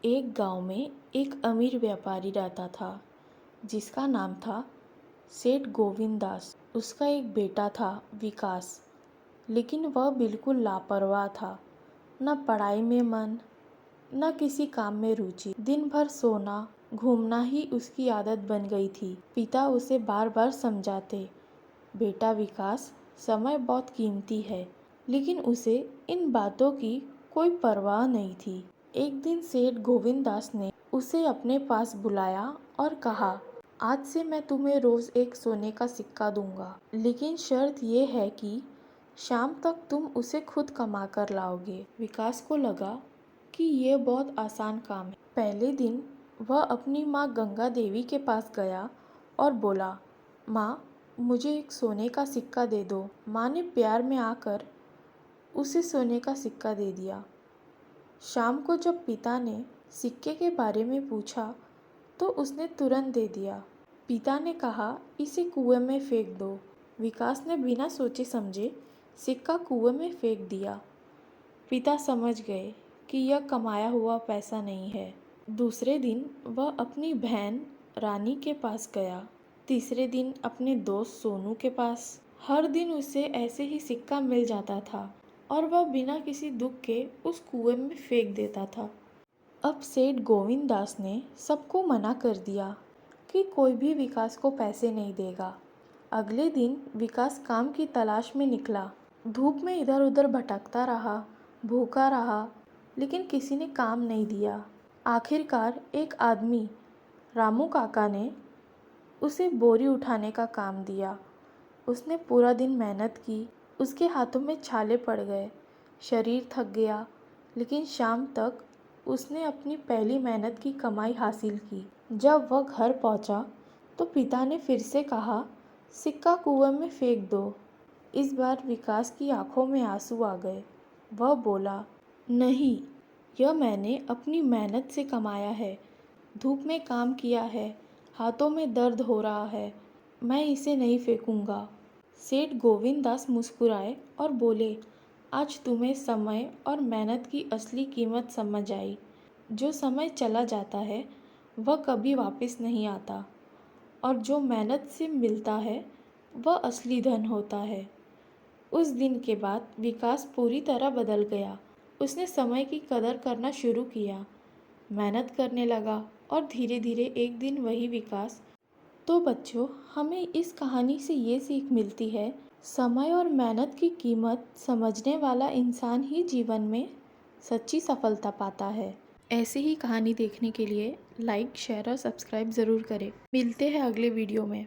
एक गांव में एक अमीर व्यापारी रहता था जिसका नाम था सेठ गोविंद दास। उसका एक बेटा था विकास, लेकिन वह बिल्कुल लापरवाह था। न पढ़ाई में मन, न किसी काम में रुचि। दिन भर सोना घूमना ही उसकी आदत बन गई थी। पिता उसे बार बार समझाते, बेटा विकास, समय बहुत कीमती है, लेकिन उसे इन बातों की कोई परवाह नहीं थी। एक दिन सेठ गोविंद दास ने उसे अपने पास बुलाया और कहा, आज से मैं तुम्हें रोज एक सोने का सिक्का दूंगा, लेकिन शर्त यह है कि शाम तक तुम उसे खुद कमा कर लाओगे। विकास को लगा कि यह बहुत आसान काम है। पहले दिन वह अपनी माँ गंगा देवी के पास गया और बोला, माँ, मुझे एक सोने का सिक्का दे दो। माँ ने प्यार में आकर उसे सोने का सिक्का दे दिया। शाम को जब पिता ने सिक्के के बारे में पूछा तो उसने तुरंत दे दिया। पिता ने कहा, इसे कुएं में फेंक दो। विकास ने बिना सोचे समझे सिक्का कुएं में फेंक दिया। पिता समझ गए कि यह कमाया हुआ पैसा नहीं है। दूसरे दिन वह अपनी बहन रानी के पास गया। तीसरे दिन अपने दोस्त सोनू के पास। हर दिन उसे ऐसे ही सिक्का मिल जाता था और वह बिना किसी दुख के उस कुएं में फेंक देता था। अब सेठ गोविंद दास ने सबको मना कर दिया कि कोई भी विकास को पैसे नहीं देगा। अगले दिन विकास काम की तलाश में निकला। धूप में इधर उधर भटकता रहा, भूखा रहा, लेकिन किसी ने काम नहीं दिया। आखिरकार एक आदमी, रामू काका ने उसे बोरी उठाने का काम दिया। उसने पूरा दिन मेहनत की। उसके हाथों में छाले पड़ गए, शरीर थक गया, लेकिन शाम तक उसने अपनी पहली मेहनत की कमाई हासिल की। जब वह घर पहुंचा तो पिता ने फिर से कहा, सिक्का कुएं में फेंक दो। इस बार विकास की आंखों में आंसू आ गए। वह बोला, नहीं, यह मैंने अपनी मेहनत से कमाया है। धूप में काम किया है, हाथों में दर्द हो रहा है, मैं इसे नहीं फेंकूंगा। सेठ गोविंद दास मुस्कुराए और बोले, आज तुम्हें समय और मेहनत की असली कीमत समझ आई। जो समय चला जाता है वह कभी वापस नहीं आता, और जो मेहनत से मिलता है वह असली धन होता है। उस दिन के बाद विकास पूरी तरह बदल गया। उसने समय की कदर करना शुरू किया, मेहनत करने लगा और धीरे धीरे एक दिन वही विकास। तो बच्चों, हमें इस कहानी से ये सीख मिलती है, समय और मेहनत की कीमत समझने वाला इंसान ही जीवन में सच्ची सफलता पाता है। ऐसे ही कहानी देखने के लिए लाइक, शेयर और सब्सक्राइब ज़रूर करें। मिलते हैं अगले वीडियो में।